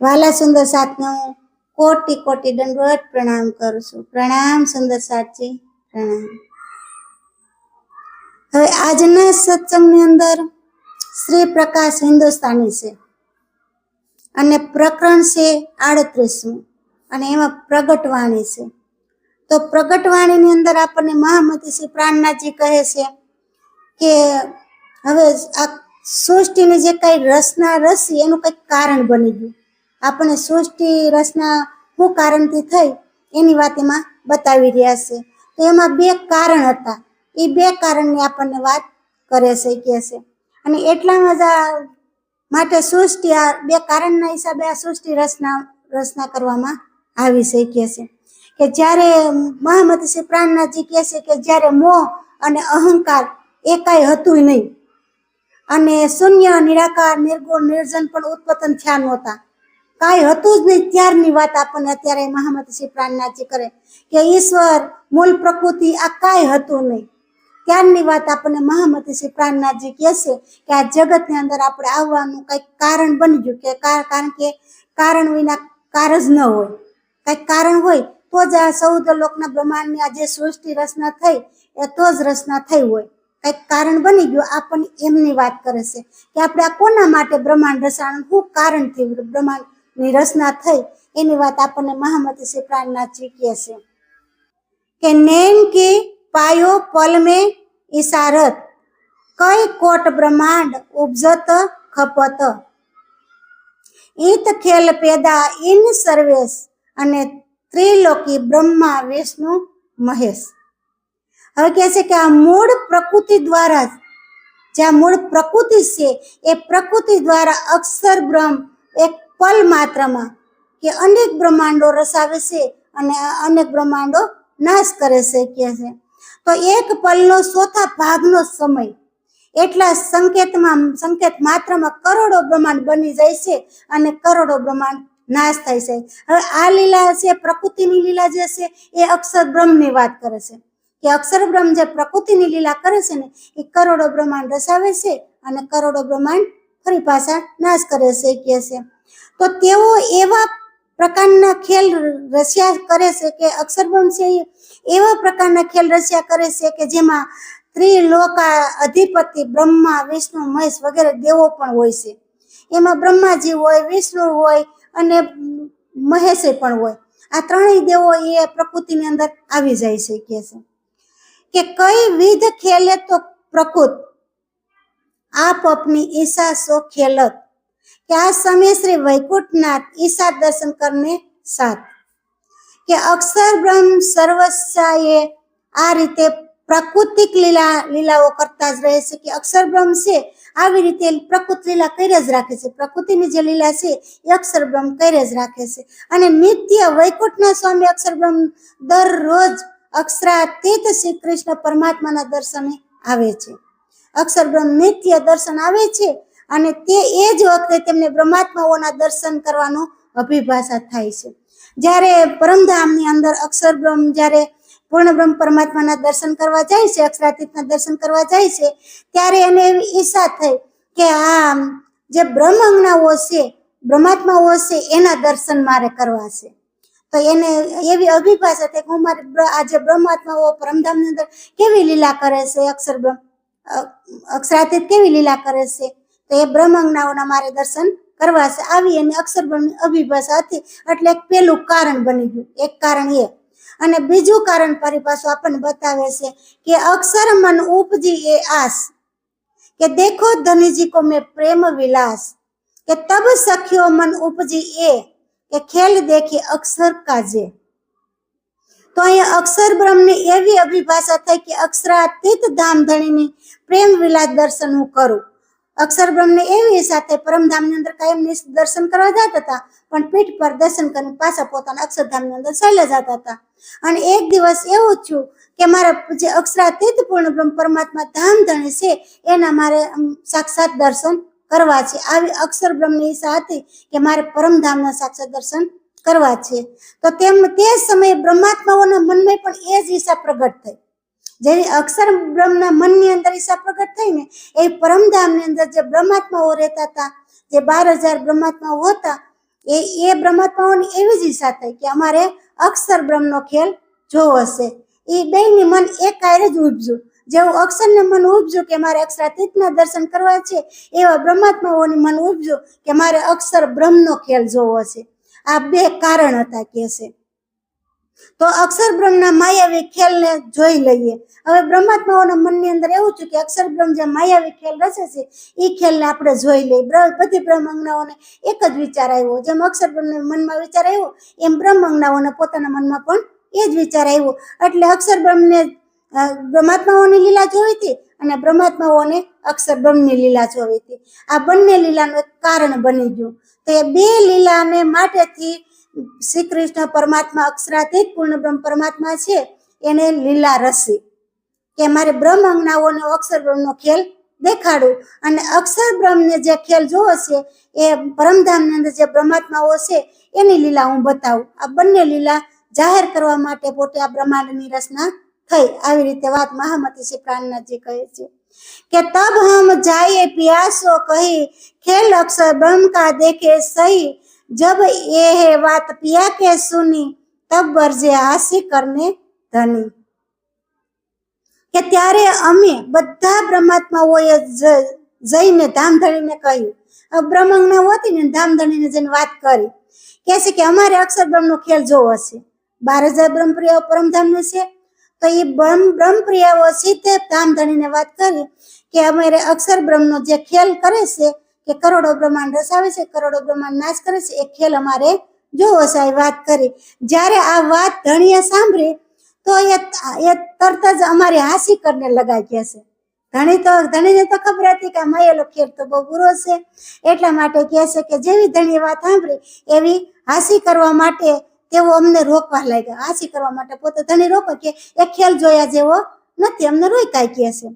વાલા સુંદર સાતને હું કોટી કોટી દંડવત પ્રણામ કરું છું. પ્રણામ સુંદર સાતજી, પ્રણામ. હવે આજના સત્સંગની અંદર શ્રી પ્રકાશ હિન્દુસ્તાની છે અને પ્રકરણ છે 38મું અને એમાં પ્રગટવાણી છે. તો પ્રગટવાણીની અંદર આપણને મહામતી શ્રી પ્રાણનાથજી કહે છે કે હવે આ સૃષ્ટિની જે કઈ રચના રચી એનું કંઈક કારણ બની ગયું. આપણને સૃષ્ટિ રચના શું કારણથી થઈ એની વાત એમાં બતાવી રહ્યા છે. તો એમાં બે કારણ હતા. એ બે કારણની આપણને વાત કરે છે, કહે છે. અને એટલામાં જ માટે સૃષ્ટિ આ બે કારણના હિસાબે આ સૃષ્ટિ રચના કરવામાં આવી છે, કહે છે. કે જ્યારે મહામતી શ્રી પ્રાણનાથજી કહે છે કે જ્યારે મોહ અને અહંકાર એકાઈ હતું નહીં અને શૂન્ય, નિરાકાર, નિર્ગુણ, નિર્જન પણ ઉત્પન્ન થયા નહોતા, કાંઈ હતું જ નહીં, ત્યારની વાત આપણને અત્યારે મહામતી શ્રી પ્રાણનાથજી કરે કે ઈશ્વર, મૂળ પ્રકૃતિ આ કાંઈ હતું નહીં. ત્યારની વાત આપણને મહામતી શ્રી પ્રાણનાથજી કહે છે કે આ જગતની અંદર આપણે આવવાનું કંઈક કારણ બની ગયું. કે કારણ કે કારણ વિના કાર જ ન હોય, કંઈક કારણ હોય તો જ આ 14 લોકના બ્રહ્માંડની આ જે સૃષ્ટિ રચના થઈ એ તો જ રચના થઈ હોય. કંઈક કારણ બની ગયું. આપણને એમની વાત કરે છે કે આપણે આ કોના માટે બ્રહ્માંડ રચાણું, શું કારણથી બ્રહ્માંડની રચના થઈ એની વાત આપણને મહામતી શ્રી પ્રાણનાથજી કહે છે કે નैन की पायो पल में इशारत कई कोट ब्रह्मांड उपजत खपत इत खेल पैदा इन सर्वेश અને ત્રિલોકી બ્રહ્મા, વિષ્ણુ, મહેશ. હવે કહે છે કે આ મૂળ પ્રકૃતિ દ્વારા જ, જે આ મૂળ પ્રકૃતિ છે એ પ્રકૃતિ દ્વારા અક્ષર બ્રહ્મ એક પલ માત્રમાં કે અનેક બ્રહ્માંડો રચાવે છે અને અનેક બ્રહ્માંડો નાશ કરે છે, કહે છે. તો એક પલનો ચોથા ભાગનો સમય એટલા સંકેત માત્રમાં કરોડો બ્રહ્માંડ બની જાય છે અને કરોડો બ્રહ્માંડ નાશ થાય છે. હવે આ લીલા છે, પ્રકૃતિની લીલા જે છે એ અક્ષર બ્રહ્મની વાત કરે છે કે અક્ષર બ્રહ્મ જે પ્રકૃતિની લીલા કરે છે ને એ કરોડો બ્રહ્માંડ રચાવે છે અને કરોડો બ્રહ્માંડ ફરી પાછા નાશ કરે છે, કહે છે. તો તેઓ એવા પ્રકારના ખેલ રચ્યા કરે છે કે અક્ષર બ્રહ્મ છે એવા પ્રકારના ખેલ રચ્યા કરે છે કે જેમાં ત્રિલોકા અધિપતિ બ્રહ્મા, વિષ્ણુ, મહેશ વગેરે દેવો પણ હોય છે. એમાં બ્રહ્માજી હોય, વિષ્ણુ હોય અને મહેશે પણ હોય. આ ત્રણેય દેવો એ પ્રકૃતિની અંદર આવી જાય છે, કહે છે કે કઈ વિધ ખેલે તો પ્રકૃત આપ अपनी ईशा सो खेलत કે આ સમય શ્રી વૈકુંઠનાથ ઈશા દર્શન કરને સાથ. કે અક્ષર બ્રહ્મ સર્વસ્યાએ આ રીતે પ્રાકૃતિક લીલાઓ કરતા જ રહે છે. કે અક્ષર બ્રહ્મ છે આવી રીતે પ્રકૃતિ લીલા કરી જ રાખે છે. પ્રકૃતિની જે લીલા છે એ અક્ષર બ્રહ્મ કરી જ રાખે છે. અને નિત્ય વૈકુંઠના સ્વામી અક્ષર બ્રહ્મ દરરોજ અક્ષરાતીત શ્રી કૃષ્ણ પરમાત્માના દર્શને આવે છે. અક્ષર બ્રહ્મ નિત્ય દર્શન આવે છે અને તે એ જ વખતે તેમને બ્રહ્માત્માઓના દર્શન કરવાનો અભિભાષા થાય છે. જ્યારે પરમધામની અંદર અક્ષર બ્રહ્મ જ્યારે પૂર્ણ બ્રહ્મ પરમાત્માના દર્શન કરવા જાય છે, અક્ષરાતીતના દર્શન કરવા જાય છે, ત્યારે એને એવી ઈચ્છા થઈ કે આ જે બ્રહ્મ અંગનાઓ છે, બ્રહ્માત્માઓ છે એના દર્શન મારે કરવા છે. તો એને એવી અભિભાષા થઈ કે હું મારે આ જે બ્રહ્માત્માઓ પરમધામની અંદર કેવી લીલા કરે છે, અક્ષરાતીત કેવી લીલા કરે છે, તો એ બ્રહ્મ અંગનાઓના મારે દર્શન કરવા છે. આવી એની અક્ષર બ્રહ્મની અભિભાષા હતી. એટલે એક પેલું કારણ બની ગયું, એક કારણ એ. અને બીજું કારણ પરિભાષા આપણને બતાવે છે કે અક્ષર મન ઉપજી એ આસ કે દેખો ધનીજી કો મેં પ્રેમ વિલાસ કે તબ સખ્યો મન ઉપજી એ કે ખેલ દેખી અક્ષર કાજે. તો અહીંયા અક્ષર બ્રહ્મની એવી અભિભાષા થઈ કે અક્ષરાતીત ધામ ધણીની પ્રેમ વિલાસ દર્શન હું કરું. અક્ષર બ્રહ્મને એવી સાથે પરમધામની અંદર કાયમ દર્શન કરવા જતા હતા, પણ પીઠ પર દર્શન કરીને પાછા પોતાના અક્ષરધામની અંદર ચાલ્યા જતા હતા. અને એક દિવસ એવું થયું કે મારા જે અક્ષરાતીત પૂર્ણ બ્રહ્મ પરમાત્મા ધામ ધણી છે એના મારે સાક્ષાત દર્શન કરવા છે. આવી અક્ષર બ્રહ્મની ઈચ્છા હતી કે મારે પરમધામના સાક્ષાત દર્શન કરવા છે. તો તે સમયે બ્રહ્માત્માઓના મનમાં પણ એ જ ઈચ્છા પ્રગટ થઈ. જેવી અક્ષર બ્રહ્મના મનની અંદર ઈચ્છા પ્રગટ થઈ ને એ પરમધામની અંદર જે બ્રહ્માત્માઓ રહેતા હતા, જે 12,000 બ્રહ્માત્માઓ હતા, એ બ્રહ્માત્માઓની એવી જ ઈચ્છા થઈ કે અમારે અક્ષર બ્રહ્મનો ખેલ જોવો છે. એ બેયની મન એક હારે જ ઉપજ્યું. જેવું અક્ષરને મન ઉપજ્યું કે મારે અક્ષરાતીતના દર્શન કરવા છે, એવા બ્રહ્માત્માઓની મન ઉપજ્યું કે મારે અક્ષર બ્રહ્મનો ખેલ જોવો છે. આ બે કારણ હતા કે છે. તો અક્ષર બ્રહ્મના માયાવી ખેલને જોઈ લઈએ. હવે બ્રહ્માત્માઓના મનની અંદર એવું થયું કે અક્ષર બ્રહ્મ જે માયાવી ખેલ રચે છે એ ખેલને આપણે જોઈ લઈએ. બધી બ્રહ્માંગનાઓને એક જ વિચાર આવ્યો. જેમ અક્ષર બ્રહ્મના મનમાં વિચાર આવ્યો એમ બ્રહ્માંગનાઓના પોતાના મનમાં પણ એ જ વિચાર આવ્યો. એટલે અક્ષર બ્રહ્મને બ્રહ્માત્માઓની લીલા જોઈ હતી અને બ્રહ્માત્માઓને અક્ષર બ્રહ્મની લીલા જોઈ હતી. આ બંને લીલાનું એક કારણ બની ગયું. તો એ બે લીલાને માટેથી શ્રી કૃષ્ણ પરમાત્મા અક્ષરાતીત પૂર્ણ બ્રહ્મ પરમાત્મા છે એને લીલા રસી કે મારે બ્રહ્મ અંગનાઓને અક્ષર બ્રહ્મનો ખેલ દેખાડું અને અક્ષર બ્રહ્મને જે ખેલ જોવો છે એ પરમધામની અંદર જે બ્રહ્માત્માઓ છે એની લીલા હું બતાવું. આ બંને લીલા જાહેર કરવા માટે પોતે આ બ્રહ્માંડની રચના થઈ. આવી રીતે વાત મહામતી શ્રી પ્રાણનાથજી કહે છે કે તબ હમ જાયે પિયાસો કહી ખેલ અક્ષર બ્રહ્મ કા દેખે સહી જબ ये है बात पिया के सुनी तब बरजे हासी करने धनी. કે ત્યારે અમે બધા બ્રહ્માત્માઓએ જઈને ધામધણીને કહ્યું. બ્રહ્માંગના હોતી ને ધામધણીને જઈને વાત કરી કે છે કે અમારે અક્ષર બ્રહ્મનો ખેલ જોવો છે. 12,000 બ્રહ્મપ્રિયાઓ પરમધામને છે. તો એ બ્રહ્મપ્રિયાઓ સીધે ધામધણીને વાત કરી કે અમારે અક્ષર બ્રહ્મનો જે ખેલ કરે છે કે કરોડો બ્રહ્માંડ રસાવે છે, કરોડો બ્રહ્માંડ નાશ કરે છે, એ ખેલ અમારે જોવો છે. વાત કરી. જ્યારે આ વાત ધણીએ સાંભળી તો એ તરત જ અમારી હાસી કરીને લગાઈ ગયા છે. ધણીને તો ખબર હતી કે આ માયેલો ખેલ તો બહુ બુરો છે, એટલા માટે કહે છે કે જેવી ધણીએ વાત સાંભળી એવી હાસી કરવા માટે તેઓ અમને રોકવા લાગ્યા. હાસી કરવા માટે પોતે ધણી રોકો કે એ ખેલ જોયા જેવો નથી, અમને રોકાય કહે છે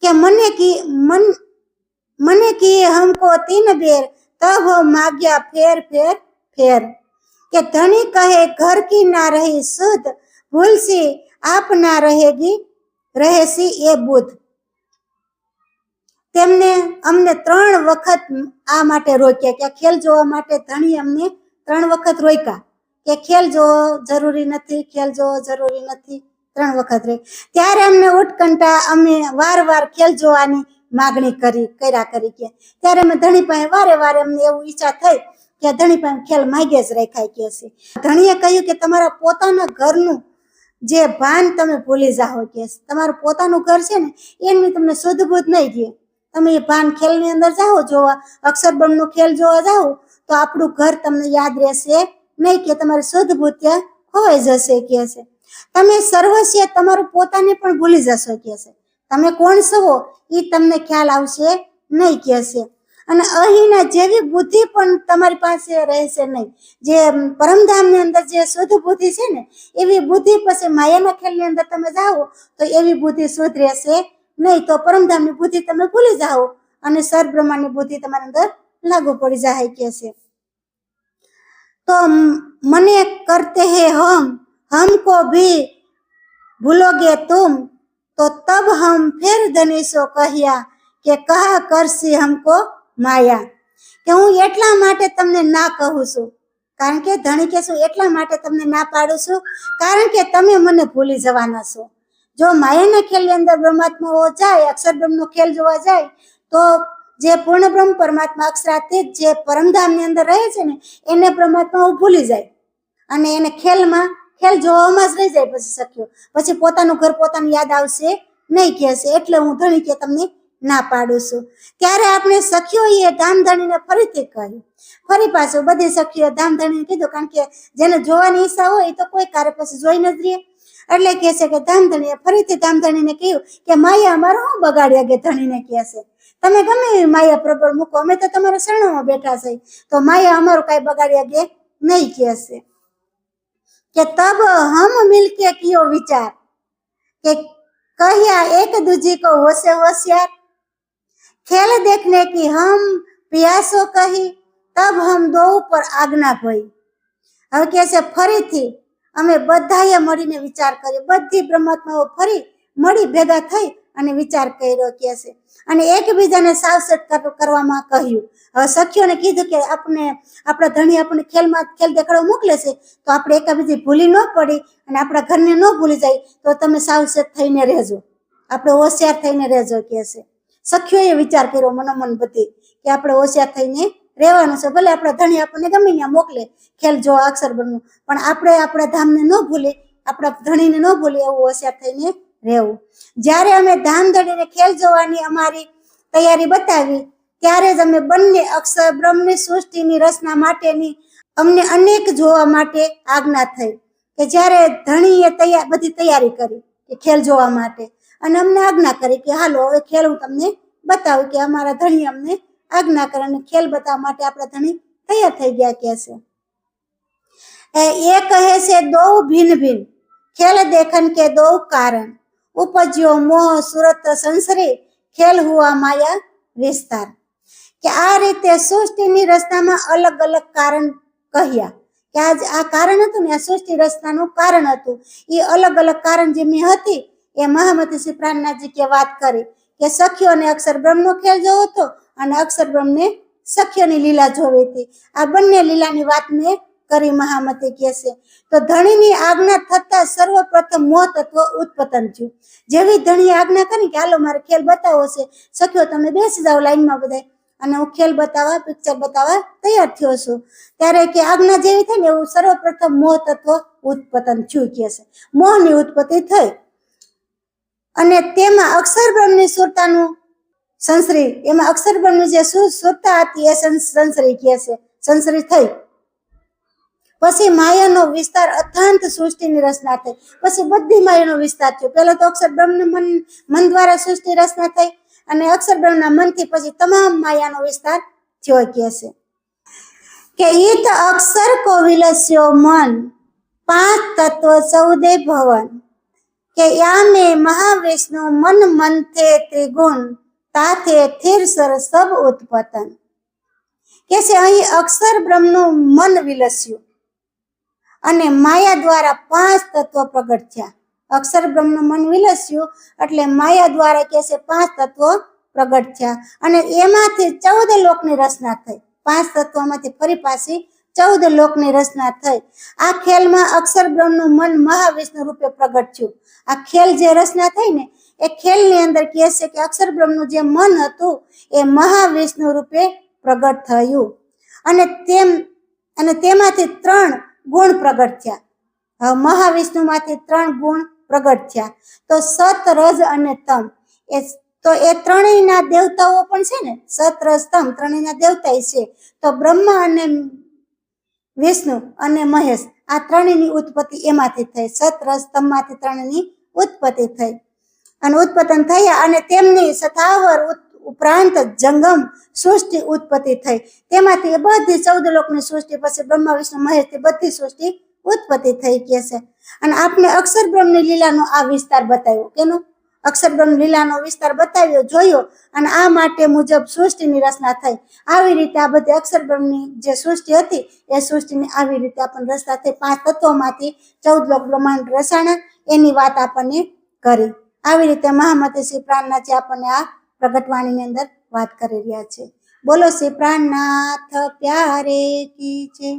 કે મને કી હમકો 3 બેર તબ માગ્યા ફેર ફેર ફેર. કે ધણી કહે ઘર કી ના રહી શુદ્ધ ભૂલસી આપ ના રહેસી એ બુદ્ધ. અમને 3 વખત આ માટે રોક્યા કે ખેલ જોવા માટે ધણી અમને 3 વખત રોક્યા કે ખેલ જોવો જરૂરી નથી, ખેલ જોવો જરૂરી નથી. 3 વખત રહી. ત્યારે અમને ઉત્કંઠા અમે વાર ખેલ જોવાની માગણી કર્યા કરી કે ત્યારે અમે ધણી પાસે વારે અમને એવું ઈચ્છા થઈ કે ધણી પાસે ખેલ માગે જ રાખાય કે છે. ધણીએ કહ્યું કે તમારા પોતાના ઘરનું જે ભાન તમે ભૂલી જાઓ કે તમારું પોતાનું ઘર છે ને એની તમને શુદ્ધ બુદ્ધ નહીં દે. તમે એ ભાન ખેલની અંદર જાઓ જોવા, અક્ષર બ્રહ્મનો ખેલ જોવા જાઓ તો આપણું ઘર તમને યાદ રહેશે નહીં કે તમારી શુદ્ધ બુદ્ધ ત્યાં ખોવાઈ જશે કે છે. તમે સર્વસ્ય તમારું પોતાને પણ ભૂલી જશો કે છે. તમે કોણ છો એ તમને ખ્યાલ આવશે નહીં કે છે. અને અહીંના જેવી બુદ્ધિ પણ તમારી પાસે રહેશે નહીં. જે પરમધામની અંદર જે શુદ્ધ બુદ્ધિ છે ને એવી બુદ્ધિ પછી માયાના ખેલની અંદર તમે જાઓ તો એવી બુદ્ધિ શુદ્ધ રહેશે નહીં. તો પરમધામની બુદ્ધિ તમે ભૂલી જાઓ અને સરબ્રહ્માંડની બુદ્ધિ તમારી અંદર લાગુ પડી જાય કે છે. તો મને કરતે હે हमको भी भूलोगे तुम तो तब हम फिर धनीशो કહ્યા કે કહા કરસી हमको માયા. કે હું એટલા માટે તમને ના કહું છું, કારણ કે ધણી કે શું એટલા માટે તમને ના પાડું છું કારણ કે તમે મને ભૂલી જવાના છો. જો માયાના ખેલની અંદર બ્રહ્માત્માઓ જાય, અક્ષર બ્રહ્મનો ખેલ જોવા જાય તો જે પૂર્ણ બ્રહ્મ પરમાત્મા અક્ષરાતીત જે પરમધામની અંદર રહે છે ને એને પરમાત્માઓ ભૂલી જાય અને એને ખેલ જોવામાં જ રહી જાય. પછી શક્યો પછી પોતાનું ઘર પોતાની યાદ આવશે નહીં કે છે. એટલે હું ધણી કે તમને ના પાડું છું. ત્યારે આપણે સખીઓએ ધામધણીને ફરીથી કહ્યું. ફરી પાછું બધી સખીઓ ધામધણીને કીધું, કારણ કે જેને જોવાની ઈચ્છા હોય તો કોઈ કાર્ય પછી જોઈને જ રહે. એટલે કહે છે કે ધામધણીએ ફરીથી ધામધણીને કહ્યું કે માયા અમારો શું બગાડ્યા કે ધણીને કહે છે તમે ગમે એવી માયા પ્રબળ મૂકો, અમે તો તમારા શરણોમાં બેઠા છે, તો માયા અમારું કાંઈ બગાડ્યા કે નહીં કહે છે. કે તબ હમ મિલકે કિયો વિચાર કે કહ્યા એક दूजी को होशे होशियार खेल देखने की हम पियाસો કહી તબ હમ દો પર આજ્ઞા ભઈ. હવે કે છે ફરીથી અમે બધાએ મળીને વિચાર કર્યો, બધી બ્રહ્માત્માઓ ફરી મળી ભેગા થઈ અને વિચાર કર્યો કે છે, અને એકબીજાને સાવચેત કરવામાં કહ્યું. હવે સખીઓને કીધું કે આપણા ધણી આપણને ખેલ દેખાડવા મોકલે છે, તો આપણે એકાબીજી ભૂલી ન પડી અને આપણા ઘરને ન ભૂલી જાય, તો તમે સાવચેત થઈને રહેજો, આપણે હોશિયાર થઈને રહેજો કે છે. સખીઓએ વિચાર કર્યો મનોમન બધી કે આપણે હોશિયાર થઈને રહેવાનું છે. ભલે આપણા ધણી આપણને ગમે ત્યાં મોકલે ખેલ જો અક્ષર બનવું, પણ આપણે આપણા ધામને ન ભૂલી, આપણા ધણીને ન ભૂલી એવું હોશિયાર થઈને રહેવું. જ્યારે અમે ધામ ધણીને ખેલ જોવાની અમારી તૈયારી બતાવી, ત્યારે જ અમે બંને અક્ષર બ્રહ્મની સૃષ્ટિની રચના માટેની અમને અનેક જોવા માટે આજ્ઞા થઈ. કે જ્યારે ધણીએ બધી તૈયારી કરી કે ખેલ જોવા માટે, અને અમને આજ્ઞા કરી કે હાલો હવે ખેલ હું તમને બતાવું, કે અમારા ધણી અમને આજ્ઞા કરે અને ખેલ બતાવવા માટે આપણા ધણી તૈયાર થઈ ગયા કે છે. એ કહે છે દો ભિન્ન ભિન્ન ખેલ દેખન કે દો કારણ, ઉપજ્યો મોહ સુરત સંસરે ખેલ હુઆ માયા વિસ્તાર. કે આ રીતે સૃષ્ટિની રચનામાં અલગ અલગ કારણ કહ્યા, કે આ કારણ હતું ને, આ સૃષ્ટિ રચનાનું કારણ હતું. એ અલગ અલગ કારણ જે મેં હતી એ મહામતી શ્રી પ્રાણનાથજી કે વાત કરી કે સખીઓને અક્ષર બ્રહ્મનો ખેલ જોવો હતો અને અક્ષર બ્રહ્મને સખીઓની લીલા જોવી હતી. આ બંને લીલાની વાત મેં કરી મહામતી કહે છે. તો ધણીની આજ્ઞા થતા સર્વપ્રથમ મોહ તત્વ ઉત્પન્ન થયું. જેવી ધણીએ આજ્ઞા કરી કે હાલો મારે ખેલ બતાવવો છે, સખીઓ તમે બેસી જાઓ લાઈનમાં બધા, અને હું ખેલ બતાવવા પિક્ચર બતાવવા તૈયાર થયો છું, ત્યારે કે આજ્ઞા જેવી થઈ ને એવું સર્વપ્રથમ મોહ તત્વ ઉત્પન્ન થયું કે છે. મોહની ઉત્પત્તિ થઈ અને તેમાં અક્ષર બ્રહ્મની સુરતાનું સંસરી, એમાં અક્ષર બ્રહ્મની જે સુરતા હતી એ સંસરી કહે છે, સંસરી થઈ. પછી માયાનો વિસ્તાર અથાંત સૃષ્ટિની રચના થઈ. પછી બધી માયાનો વિસ્તાર થયો. પહેલા તો અક્ષર બ્રહ્મના મન દ્વારા સૃષ્ટિ રચના થઈ, અને અક્ષર બ્રહ્મના મનથી પછી તમામ માયાનો વિસ્તાર થયો કહે છે. કે ઈત અક્ષર કો વિલસ્યો મન, પાંચ તત્વ ચૌદે ભવન. કે યામે મહાવિષ્ણુ મન મંથે ત્રિગુણ, તાથે થિરસર સબ ઉત્પતન. કે છે અહીં અક્ષર બ્રહ્મનું મન વિલસ્યું અને માયા દ્વારા પાંચ તત્વો પ્રગટ થયા. અક્ષર બ્રહ્મનું મન વિલસ્યું એટલે માયા દ્વારા કે છે પાંચ તત્વો પ્રગટ થયા, અને એમાંથી 14 લોકની રચના થઈ. પાંચ તત્વોમાંથી ફરી પાછી 14 લોકની રચના થઈ. આ ખેલમાં અક્ષર બ્રહ્મનું મન મહાવિષ્ણુ રૂપે પ્રગટ થયું. આ ખેલ જે રચના થઈ ને એ ખેલની અંદર કહે છે કે અક્ષર બ્રહ્મનું જે મન હતું એ મહાવિષ્ણુ રૂપે પ્રગટ થયું, અને તેમાંથી 3 ગુણ પ્રગટ થયા. હવે મહાવિષ્ણુમાંથી 3 ગુણ પ્રગટ થયા. તો સત, રજ અને તમ, એ ત્રણેયના દેવતાઓ પણ છે ને, સત, રજ, તમ ત્રણેયના દેવતા છે. તો બ્રહ્મા અને વિષ્ણુ અને મહેશ આ ત્રણેયની ઉત્પત્તિ એમાંથી થઈ. સત, રજ, તમમાંથી ત્રણેયની ઉત્પત્તિ થઈ અને ઉત્પતન થયા, અને તેમની સથાવર ઉપરાંત જંગમ સૃષ્ટિ ઉત્પત્તિ થઈ. તેમાંથી એ બધી 14 લોકની સૃષ્ટિ પછી બ્રહ્મા વિષ્ણુ મહેશથી બધી સૃષ્ટિ ઉત્પત્તિ થઈ કે છે. અને આપણે અક્ષર બ્રહ્મની લીલાનો આ વિસ્તાર બતાવ્યો. કેનો? અક્ષર બ્રહ્મ લીલાનો વિસ્તાર બતાવ્યો, જોયો, અને આ માટે મુજબ સૃષ્ટિની રચના થઈ. આવી રીતે આ બધી અક્ષર બ્રહ્મની જે સૃષ્ટિ હતી એ સૃષ્ટિની આવી રીતે આપણને રચના થઈ. 5 તત્વોમાંથી 14 લોક બ્રહ્માંડ રચાણા એની વાત આપણને કરી. આવી રીતે મહામતી શ્રી પ્રાણનાથજી આપણને આ પ્રગટવાણીની અંદર વાત કરી રહ્યા છે. બોલો શ્રી પ્રાણનાથ પ્યારે કી જય.